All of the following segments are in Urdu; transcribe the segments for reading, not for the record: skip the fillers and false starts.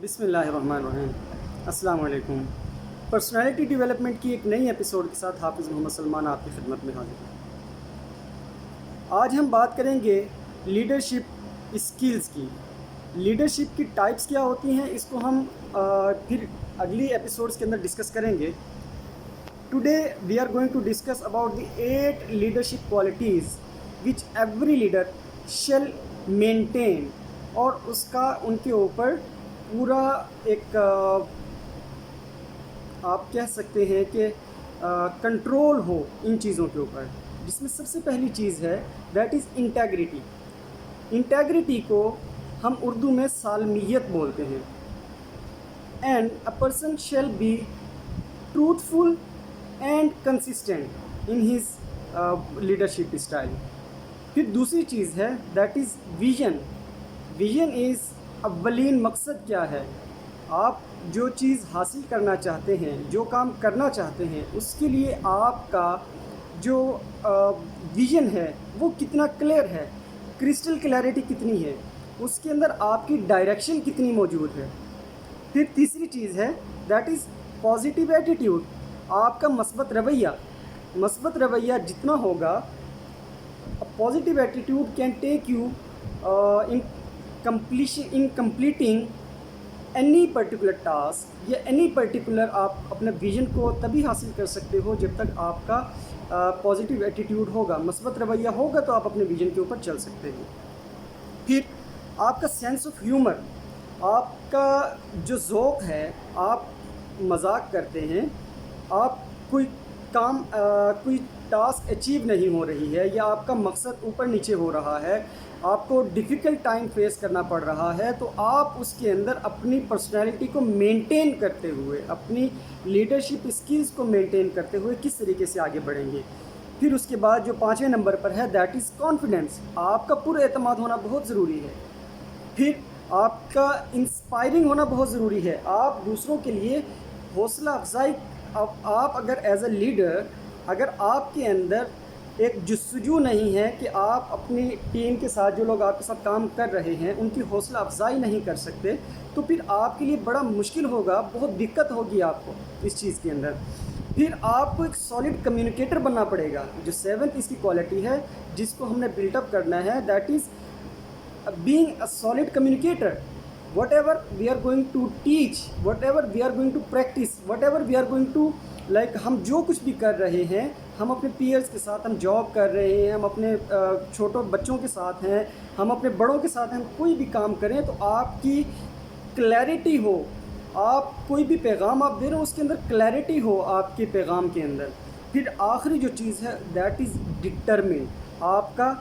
بسم اللہ الرحمن الرحیم۔ السلام علیکم۔ پرسنالٹی ڈیولپمنٹ کی ایک نئی ایپیسوڈ کے ساتھ حافظ محمد سلمان آپ کی خدمت میں حاضر ہوں۔ آج ہم بات کریں گے لیڈرشپ اسکلز کی۔ لیڈرشپ کی ٹائپس کیا ہوتی ہیں اس کو ہم پھر اگلی ایپیسوڈز کے اندر ڈسکس کریں گے۔ Today we are going to discuss about the 8 leadership qualities which every leader shall maintain, اور اس کا ان کے اوپر پورا ایک آپ کہہ سکتے ہیں کہ کنٹرول ہو ان چیزوں کے اوپر، جس میں سب سے پہلی چیز ہے دیٹ از انٹیگریٹی۔ انٹیگریٹی کو ہم اردو میں سالمیت بولتے ہیں۔ And a person shall be truthful and consistent in his leadership style. پھر دوسری چیز ہے that is vision. Vision is اولین مقصد کیا ہے؟ آپ جو چیز حاصل کرنا چاہتے ہیں، جو کام کرنا چاہتے ہیں، اس کے لیے آپ کا جو ویژن ہے وہ کتنا کلیئر ہے، کرسٹل کلیئرٹی کتنی ہے، اس کے اندر آپ کی ڈائریکشن کتنی موجود ہے۔ پھر تیسری چیز ہے دیٹ از پازیٹیو ایٹیٹیوڈ۔ آپ کا مثبت رویہ، مثبت رویہ جتنا ہوگا، positive attitude can take you in completing any particular task یا any particular آپ اپنے ویژن کو تبھی حاصل کر سکتے ہو جب تک آپ کا پازیٹیو ایٹیٹیوڈ ہوگا، مثبت رویہ ہوگا، تو آپ اپنے ویژن کے اوپر چل سکتے ہو۔ پھر آپ کا سینس آف ہیومر، آپ کا جو ذوق ہے، آپ مذاق کرتے ہیں، آپ کوئی کام کوئی ٹاسک اچیو نہیں ہو رہی ہے، یا آپ کا مقصد اوپر نیچے ہو رہا ہے، آپ کو ڈیفیکلٹ ٹائم فیس کرنا پڑ رہا ہے، تو آپ اس کے اندر اپنی پرسنالٹی کو مینٹین کرتے ہوئے، اپنی لیڈرشپ اسکلز کو مینٹین کرتے ہوئے کس طریقے سے آگے بڑھیں گے۔ پھر اس کے بعد جو 5ویں نمبر پر ہے دیٹ از کانفیڈنس۔ آپ کا پر اعتماد ہونا بہت ضروری ہے۔ پھر آپ کا انسپائرنگ ہونا بہت ضروری ہے۔ آپ دوسروں کے لیے حوصلہ افزائی، آپ اگر ایز اے لیڈر، اگر آپ کے اندر ایک جستجو نہیں ہے کہ آپ اپنی ٹیم کے ساتھ، جو لوگ آپ کے ساتھ کام کر رہے ہیں، ان کی حوصلہ افزائی نہیں کر سکتے، تو پھر آپ کے لیے بڑا مشکل ہوگا، بہت دقت ہوگی آپ کو اس چیز کے اندر۔ پھر آپ کو ایک سالڈ کمیونیکیٹر بننا پڑے گا۔ جو 7th اس کی کوالٹی ہے جس کو ہم نے بلٹ اپ کرنا ہے that is being a solid communicator. Whatever we are going to teach, whatever we are going to practice, whatever we are going to ہم جو کچھ بھی کر رہے ہیں، ہم اپنے پیئرس کے ساتھ، ہم جاب کر رہے ہیں، ہم اپنے چھوٹوں بچوں کے ساتھ ہیں، ہم اپنے بڑوں کے ساتھ ہیں، ہم کوئی بھی کام کریں تو آپ کی کلیئرٹی ہو، آپ کوئی بھی پیغام آپ دے رہے ہو اس کے اندر کلیئرٹی ہو آپ کے پیغام کے اندر۔ پھر آخری جو چیز ہے دیٹ از ڈٹرمنٹ۔ آپ کا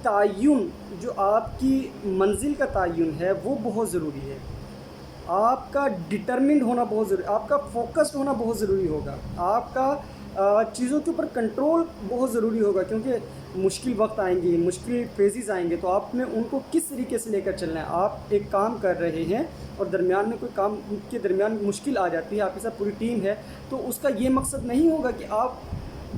تعین، جو آپ کی منزل کا تعین ہے وہ بہت ضروری ہے۔ آپ کا ڈٹرمنڈ ہونا بہت ضروری، آپ کا فوکسڈ ہونا بہت ضروری ہوگا، آپ کا چیزوں کے اوپر کنٹرول بہت ضروری ہوگا، کیونکہ مشکل وقت آئیں گے، مشکل فیزز آئیں گے، تو آپ نے ان کو کس طریقے سے لے کر چلنا ہے۔ آپ ایک کام کر رہے ہیں اور درمیان میں کوئی کام کے درمیان مشکل آ جاتی ہے، آپ کے ساتھ پوری ٹیم ہے، تو اس کا یہ مقصد نہیں ہوگا کہ آپ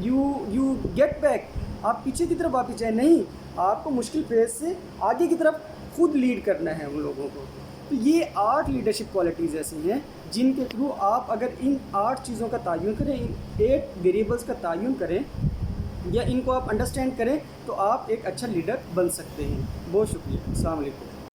یو گیٹ بیک، آپ پیچھے کی طرف واپس جائیں، نہیں، آپ کو مشکل فیز سے آگے کی طرف خود لیڈ کرنا ہے ان لوگوں کو۔ تو یہ 8 لیڈرشپ کوالٹیز ایسی ہیں جن کے تھرو آپ اگر ان 8 چیزوں کا تعین کریں، ان 8 ویریبلس کا تعین کریں، یا ان کو آپ انڈرسٹینڈ کریں، تو آپ ایک اچھا لیڈر بن سکتے ہیں۔ بہت شکریہ۔ السلام علیکم۔